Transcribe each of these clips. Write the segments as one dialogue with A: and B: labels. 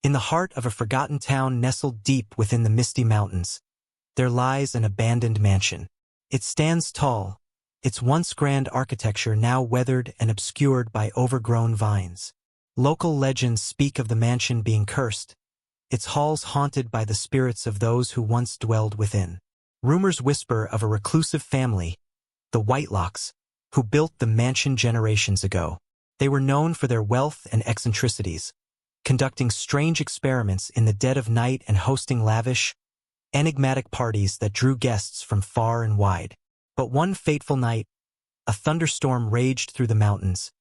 A: In the heart of a forgotten town nestled deep within the misty mountains, there lies an abandoned mansion. It stands tall, its once grand architecture now weathered and obscured by overgrown vines. Local legends speak of the mansion being cursed, its halls haunted by the spirits of those who once dwelled within. Rumors whisper of a reclusive family, the Whitelocks, who built the mansion generations ago. They were known for their wealth and eccentricities, conducting strange experiments in the dead of night and hosting lavish, enigmatic parties that drew guests from far and wide. But one fateful night, a thunderstorm raged through the mountains,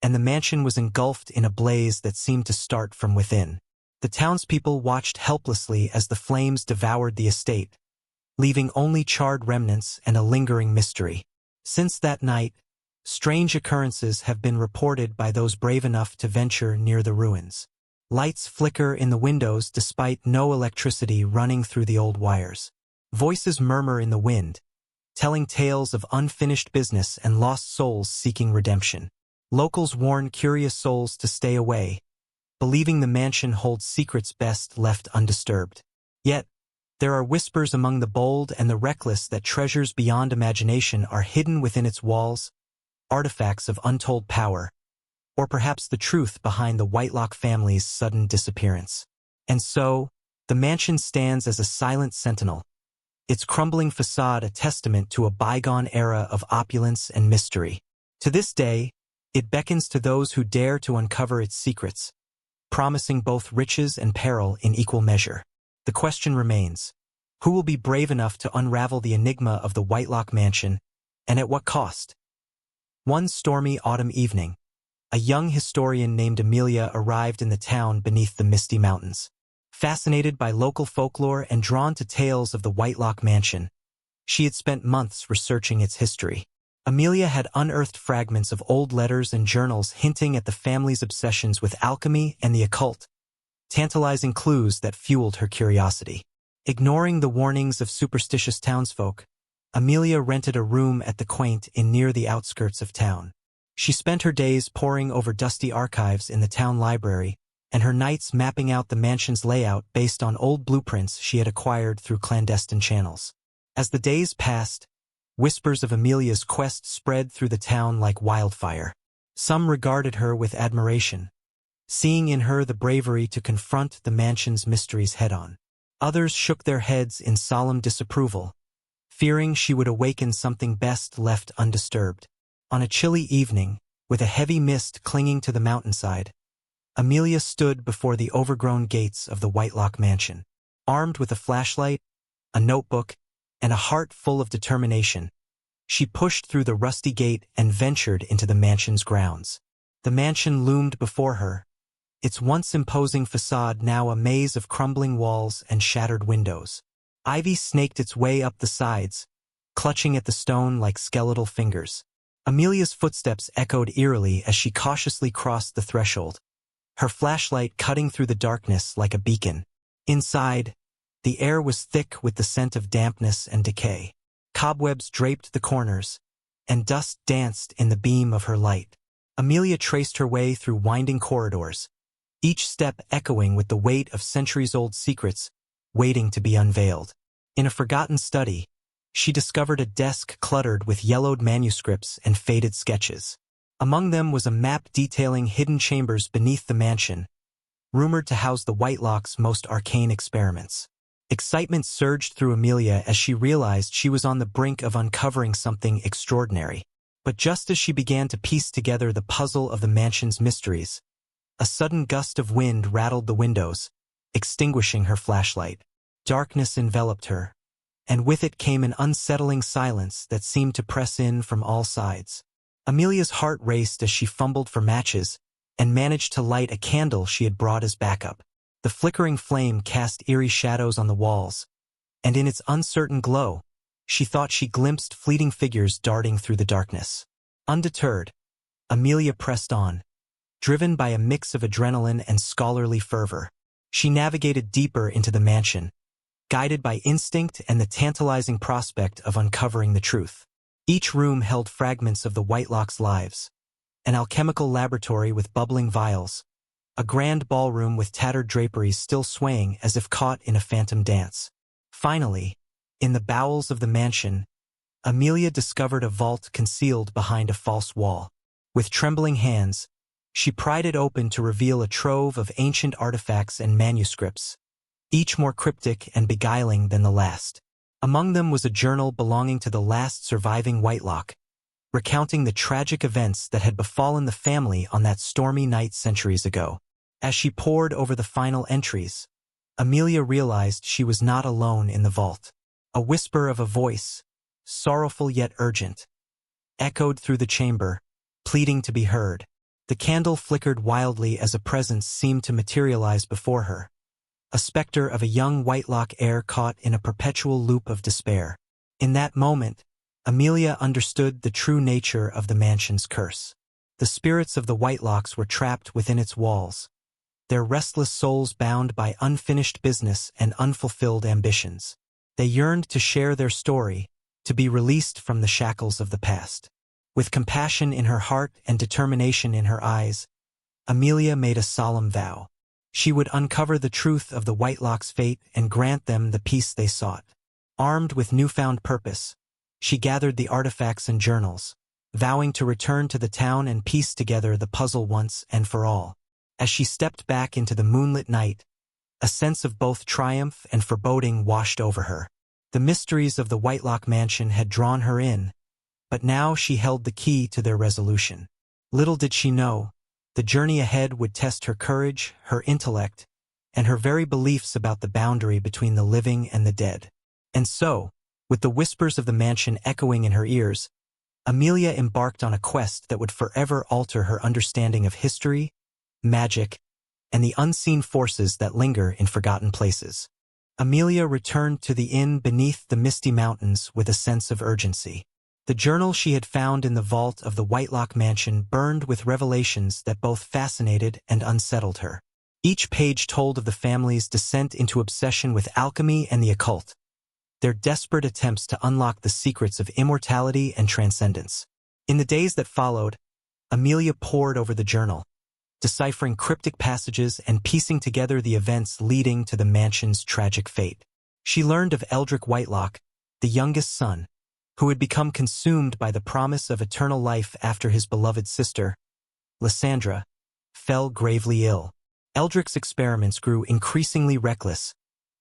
A: and the mansion was engulfed in a blaze that seemed to start from within. The townspeople watched helplessly as the flames devoured the estate, leaving only charred remnants and a lingering mystery. Since that night, strange occurrences have been reported by those brave enough to venture near the ruins. Lights flicker in the windows despite no electricity running through the old wires. Voices murmur in the wind, telling tales of unfinished business and lost souls seeking redemption. Locals warn curious souls to stay away, believing the mansion holds secrets best left undisturbed. Yet, there are whispers among the bold and the reckless that treasures beyond imagination are hidden within its walls, artifacts of untold power, or perhaps the truth behind the Whitelock family's sudden disappearance. And so, the mansion stands as a silent sentinel, its crumbling facade a testament to a bygone era of opulence and mystery. To this day, it beckons to those who dare to uncover its secrets, promising both riches and peril in equal measure. The question remains, who will be brave enough to unravel the enigma of the Whitelock mansion, and at what cost? One stormy autumn evening, a young historian named Amelia arrived in the town beneath the misty mountains. Fascinated by local folklore and drawn to tales of the Whitelock mansion, she had spent months researching its history. Amelia had unearthed fragments of old letters and journals hinting at the family's obsessions with alchemy and the occult, tantalizing clues that fueled her curiosity. Ignoring the warnings of superstitious townsfolk, Amelia rented a room at the Quaint Inn near the outskirts of town. She spent her days poring over dusty archives in the town library, and her nights mapping out the mansion's layout based on old blueprints she had acquired through clandestine channels. As the days passed, whispers of Amelia's quest spread through the town like wildfire. Some regarded her with admiration, seeing in her the bravery to confront the mansion's mysteries head-on. Others shook their heads in solemn disapproval, fearing she would awaken something best left undisturbed. On a chilly evening, with a heavy mist clinging to the mountainside, Amelia stood before the overgrown gates of the Whitelock mansion. Armed with a flashlight, a notebook, and a heart full of determination, she pushed through the rusty gate and ventured into the mansion's grounds. The mansion loomed before her, its once imposing facade now a maze of crumbling walls and shattered windows. Ivy snaked its way up the sides, clutching at the stone like skeletal fingers. Amelia's footsteps echoed eerily as she cautiously crossed the threshold, her flashlight cutting through the darkness like a beacon. Inside, the air was thick with the scent of dampness and decay. Cobwebs draped the corners, and dust danced in the beam of her light. Amelia traced her way through winding corridors, each step echoing with the weight of centuries-old secrets waiting to be unveiled. In a forgotten study, she discovered a desk cluttered with yellowed manuscripts and faded sketches. Among them was a map detailing hidden chambers beneath the mansion, rumored to house the Whitelock's most arcane experiments. Excitement surged through Amelia as she realized she was on the brink of uncovering something extraordinary. But just as she began to piece together the puzzle of the mansion's mysteries, a sudden gust of wind rattled the windows, extinguishing her flashlight. Darkness enveloped her, and with it came an unsettling silence that seemed to press in from all sides. Amelia's heart raced as she fumbled for matches and managed to light a candle she had brought as backup. The flickering flame cast eerie shadows on the walls, and in its uncertain glow, she thought she glimpsed fleeting figures darting through the darkness. Undeterred, Amelia pressed on, driven by a mix of adrenaline and scholarly fervor. She navigated deeper into the mansion, guided by instinct and the tantalizing prospect of uncovering the truth. Each room held fragments of the Whitelock's lives, an alchemical laboratory with bubbling vials, a grand ballroom with tattered draperies still swaying as if caught in a phantom dance. Finally, in the bowels of the mansion, Amelia discovered a vault concealed behind a false wall. With trembling hands, she pried it open to reveal a trove of ancient artifacts and manuscripts, each more cryptic and beguiling than the last. Among them was a journal belonging to the last surviving Whitelock, recounting the tragic events that had befallen the family on that stormy night centuries ago. As she pored over the final entries, Amelia realized she was not alone in the vault. A whisper of a voice, sorrowful yet urgent, echoed through the chamber, pleading to be heard. The candle flickered wildly as a presence seemed to materialize before her, a specter of a young Whitelock heir caught in a perpetual loop of despair. In that moment, Amelia understood the true nature of the mansion's curse. The spirits of the Whitelocks were trapped within its walls, their restless souls bound by unfinished business and unfulfilled ambitions. They yearned to share their story, to be released from the shackles of the past. With compassion in her heart and determination in her eyes, Amelia made a solemn vow. She would uncover the truth of the Whitelock's fate and grant them the peace they sought. Armed with newfound purpose, she gathered the artifacts and journals, vowing to return to the town and piece together the puzzle once and for all. As she stepped back into the moonlit night, a sense of both triumph and foreboding washed over her. The mysteries of the Whitelock mansion had drawn her in, but now she held the key to their resolution. Little did she know, the journey ahead would test her courage, her intellect, and her very beliefs about the boundary between the living and the dead. And so, with the whispers of the mansion echoing in her ears, Amelia embarked on a quest that would forever alter her understanding of history, magic, and the unseen forces that linger in forgotten places. Amelia returned to the inn beneath the misty mountains with a sense of urgency. The journal she had found in the vault of the Whitelock mansion burned with revelations that both fascinated and unsettled her. Each page told of the family's descent into obsession with alchemy and the occult, their desperate attempts to unlock the secrets of immortality and transcendence. In the days that followed, Amelia pored over the journal, deciphering cryptic passages and piecing together the events leading to the mansion's tragic fate. She learned of Eldrick Whitelock, the youngest son, who had become consumed by the promise of eternal life after his beloved sister, Lysandra, fell gravely ill. Eldrick's experiments grew increasingly reckless,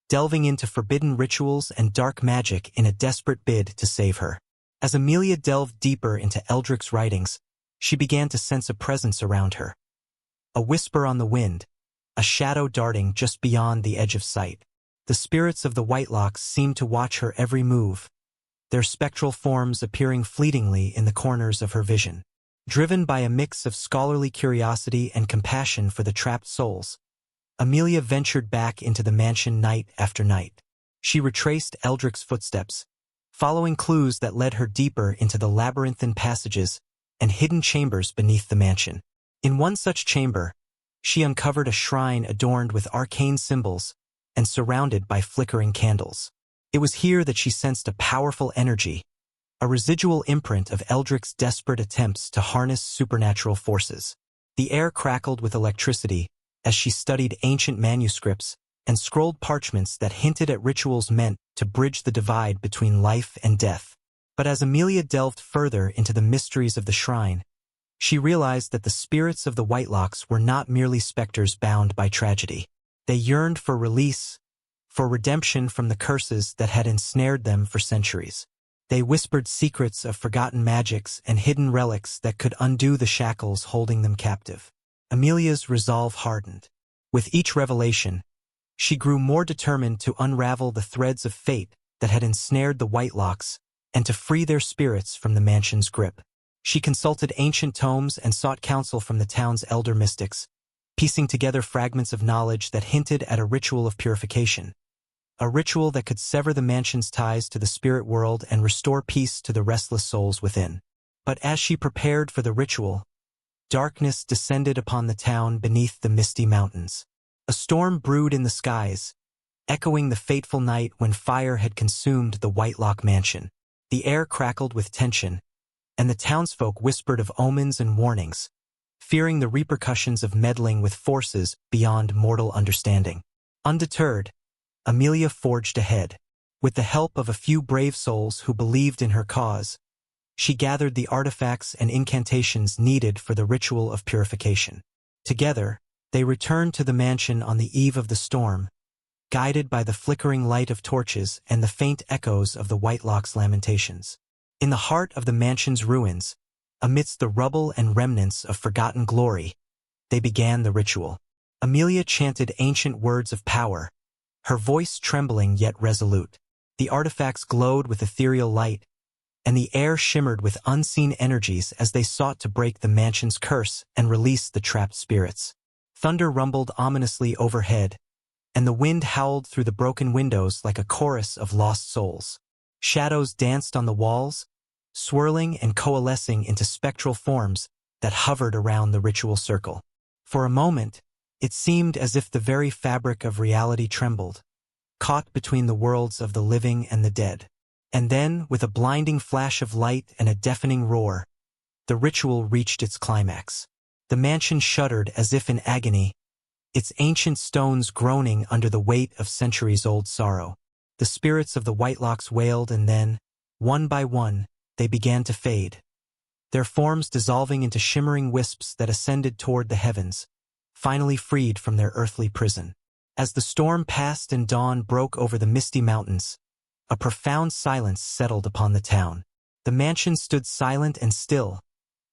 A: delving into forbidden rituals and dark magic in a desperate bid to save her. As Amelia delved deeper into Eldrick's writings, she began to sense a presence around her. A whisper on the wind, a shadow darting just beyond the edge of sight. The spirits of the Whitelocks seemed to watch her every move, their spectral forms appearing fleetingly in the corners of her vision. Driven by a mix of scholarly curiosity and compassion for the trapped souls, Amelia ventured back into the mansion night after night. She retraced Eldrick's footsteps, following clues that led her deeper into the labyrinthine passages and hidden chambers beneath the mansion. In one such chamber, she uncovered a shrine adorned with arcane symbols and surrounded by flickering candles. It was here that she sensed a powerful energy, a residual imprint of Eldrick's desperate attempts to harness supernatural forces. The air crackled with electricity as she studied ancient manuscripts and scrolled parchments that hinted at rituals meant to bridge the divide between life and death. But as Amelia delved further into the mysteries of the shrine, she realized that the spirits of the Whitelocks were not merely specters bound by tragedy. They yearned for release, for redemption from the curses that had ensnared them for centuries. They whispered secrets of forgotten magics and hidden relics that could undo the shackles holding them captive. Amelia's resolve hardened. With each revelation, she grew more determined to unravel the threads of fate that had ensnared the Whitelocks and to free their spirits from the mansion's grip. She consulted ancient tomes and sought counsel from the town's elder mystics, piecing together fragments of knowledge that hinted at a ritual of purification. A ritual that could sever the mansion's ties to the spirit world and restore peace to the restless souls within. But as she prepared for the ritual, darkness descended upon the town beneath the misty mountains. A storm brewed in the skies, echoing the fateful night when fire had consumed the Whitelock mansion. The air crackled with tension, and the townsfolk whispered of omens and warnings, fearing the repercussions of meddling with forces beyond mortal understanding. Undeterred, Amelia forged ahead. With the help of a few brave souls who believed in her cause, she gathered the artifacts and incantations needed for the ritual of purification. Together, they returned to the mansion on the eve of the storm, guided by the flickering light of torches and the faint echoes of the Whitelock's lamentations. In the heart of the mansion's ruins, amidst the rubble and remnants of forgotten glory, they began the ritual. Amelia chanted ancient words of power, her voice trembling yet resolute. The artifacts glowed with ethereal light, and the air shimmered with unseen energies as they sought to break the mansion's curse and release the trapped spirits. Thunder rumbled ominously overhead, and the wind howled through the broken windows like a chorus of lost souls. Shadows danced on the walls, swirling and coalescing into spectral forms that hovered around the ritual circle. For a moment, it seemed as if the very fabric of reality trembled, caught between the worlds of the living and the dead. And then, with a blinding flash of light and a deafening roar, the ritual reached its climax. The mansion shuddered as if in agony, its ancient stones groaning under the weight of centuries-old sorrow. The spirits of the Whitelocks wailed, and then, one by one, they began to fade, their forms dissolving into shimmering wisps that ascended toward the heavens, finally freed from their earthly prison. As the storm passed and dawn broke over the misty mountains, a profound silence settled upon the town. The mansion stood silent and still,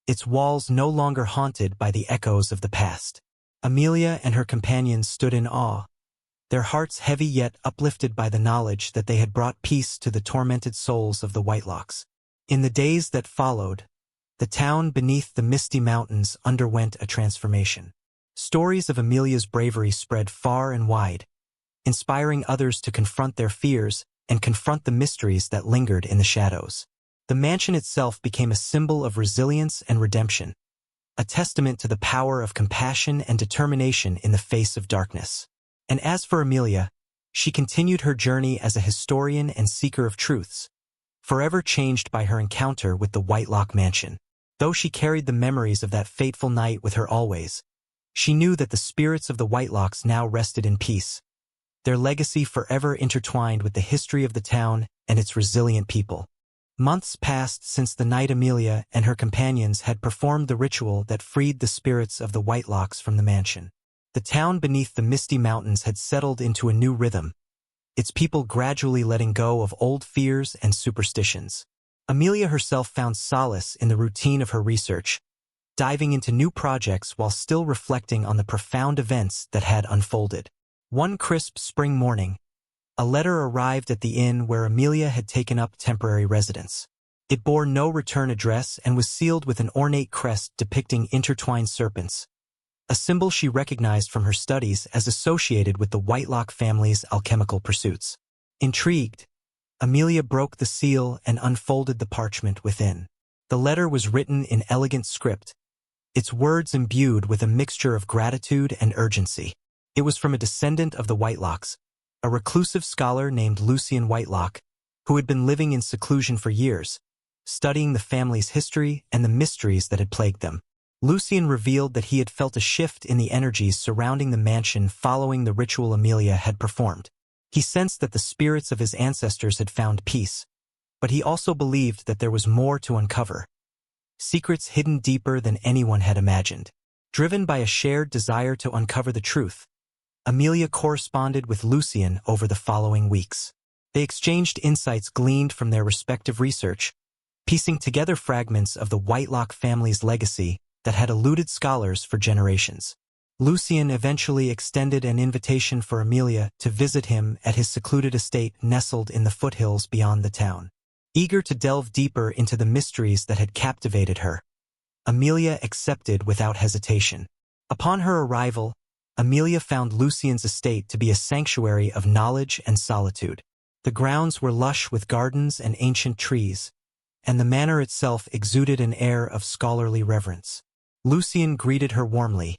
A: its walls no longer haunted by the echoes of the past. Amelia and her companions stood in awe, their hearts heavy yet uplifted by the knowledge that they had brought peace to the tormented souls of the Whitelocks. In the days that followed, the town beneath the misty mountains underwent a transformation. Stories of Amelia's bravery spread far and wide, inspiring others to confront their fears and confront the mysteries that lingered in the shadows. The mansion itself became a symbol of resilience and redemption, a testament to the power of compassion and determination in the face of darkness. And as for Amelia, she continued her journey as a historian and seeker of truths, forever changed by her encounter with the Whitelock mansion. Though she carried the memories of that fateful night with her always, she knew that the spirits of the Whitelocks now rested in peace, their legacy forever intertwined with the history of the town and its resilient people. Months passed since the night Amelia and her companions had performed the ritual that freed the spirits of the Whitelocks from the mansion. The town beneath the misty mountains had settled into a new rhythm, its people gradually letting go of old fears and superstitions. Amelia herself found solace in the routine of her research, diving into new projects while still reflecting on the profound events that had unfolded. One crisp spring morning, a letter arrived at the inn where Amelia had taken up temporary residence. It bore no return address and was sealed with an ornate crest depicting intertwined serpents, a symbol she recognized from her studies as associated with the Whitelock family's alchemical pursuits. Intrigued, Amelia broke the seal and unfolded the parchment within. The letter was written in elegant script, its words imbued with a mixture of gratitude and urgency. It was from a descendant of the Whitelocks, a reclusive scholar named Lucian Whitelock, who had been living in seclusion for years, studying the family's history and the mysteries that had plagued them. Lucian revealed that he had felt a shift in the energies surrounding the mansion following the ritual Amelia had performed. He sensed that the spirits of his ancestors had found peace, but he also believed that there was more to uncover, secrets hidden deeper than anyone had imagined. Driven by a shared desire to uncover the truth, Amelia corresponded with Lucian over the following weeks. They exchanged insights gleaned from their respective research, piecing together fragments of the Whitelock family's legacy that had eluded scholars for generations. Lucian eventually extended an invitation for Amelia to visit him at his secluded estate nestled in the foothills beyond the town. Eager to delve deeper into the mysteries that had captivated her, Amelia accepted without hesitation. Upon her arrival, Amelia found Lucian's estate to be a sanctuary of knowledge and solitude. The grounds were lush with gardens and ancient trees, and the manor itself exuded an air of scholarly reverence. Lucian greeted her warmly,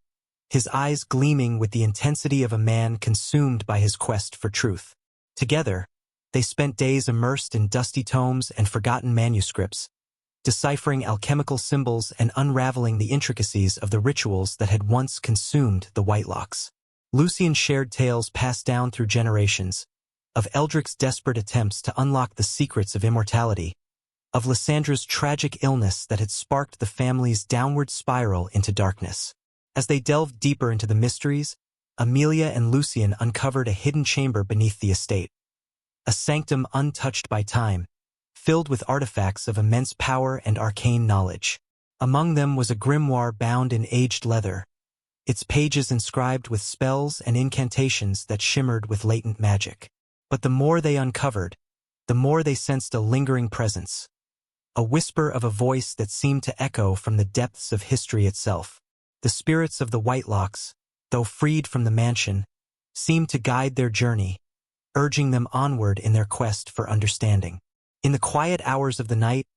A: his eyes gleaming with the intensity of a man consumed by his quest for truth. Together, they spent days immersed in dusty tomes and forgotten manuscripts, deciphering alchemical symbols and unraveling the intricacies of the rituals that had once consumed the Whitelocks. Lucian shared tales passed down through generations, of Eldric's desperate attempts to unlock the secrets of immortality, of Lyssandra's tragic illness that had sparked the family's downward spiral into darkness. As they delved deeper into the mysteries, Amelia and Lucian uncovered a hidden chamber beneath the estate, a sanctum untouched by time, filled with artifacts of immense power and arcane knowledge. Among them was a grimoire bound in aged leather, its pages inscribed with spells and incantations that shimmered with latent magic. But the more they uncovered, the more they sensed a lingering presence, a whisper of a voice that seemed to echo from the depths of history itself. The spirits of the Whitelocks, though freed from the mansion, seemed to guide their journey, urging them onward in their quest for understanding. In the quiet hours of the night,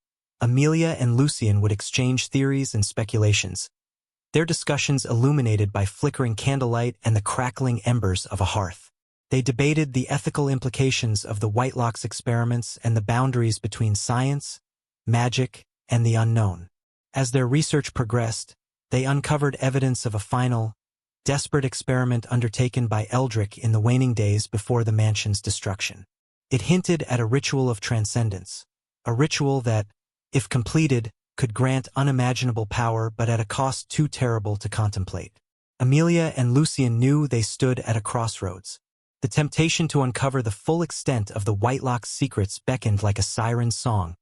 A: Amelia and Lucian would exchange theories and speculations, their discussions illuminated by flickering candlelight and the crackling embers of a hearth. They debated the ethical implications of the Whitelocks experiments and the boundaries between science, magic, and the unknown. As their research progressed, they uncovered evidence of a final, desperate experiment undertaken by Eldric in the waning days before the mansion's destruction. It hinted at a ritual of transcendence, a ritual that, if completed, could grant unimaginable power but at a cost too terrible to contemplate. Amelia and Lucian knew they stood at a crossroads. The temptation to uncover the full extent of the Whitelocks' secrets beckoned like a siren's song,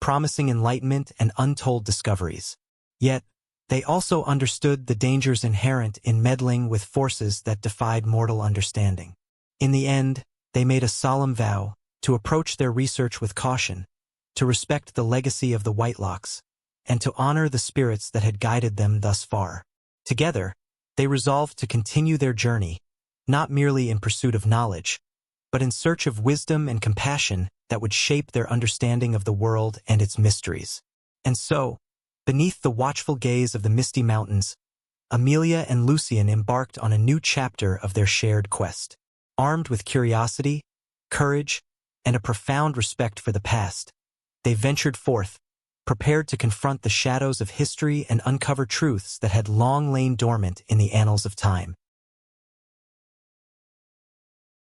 A: promising enlightenment and untold discoveries. Yet, they also understood the dangers inherent in meddling with forces that defied mortal understanding. In the end, they made a solemn vow to approach their research with caution, to respect the legacy of the Whitelocks, and to honor the spirits that had guided them thus far. Together, they resolved to continue their journey, not merely in pursuit of knowledge, but in search of wisdom and compassion that would shape their understanding of the world and its mysteries. And so, beneath the watchful gaze of the Misty Mountains, Amelia and Lucian embarked on a new chapter of their shared quest. Armed with curiosity, courage, and a profound respect for the past, they ventured forth, prepared to confront the shadows of history and uncover truths that had long lain dormant in the annals of time.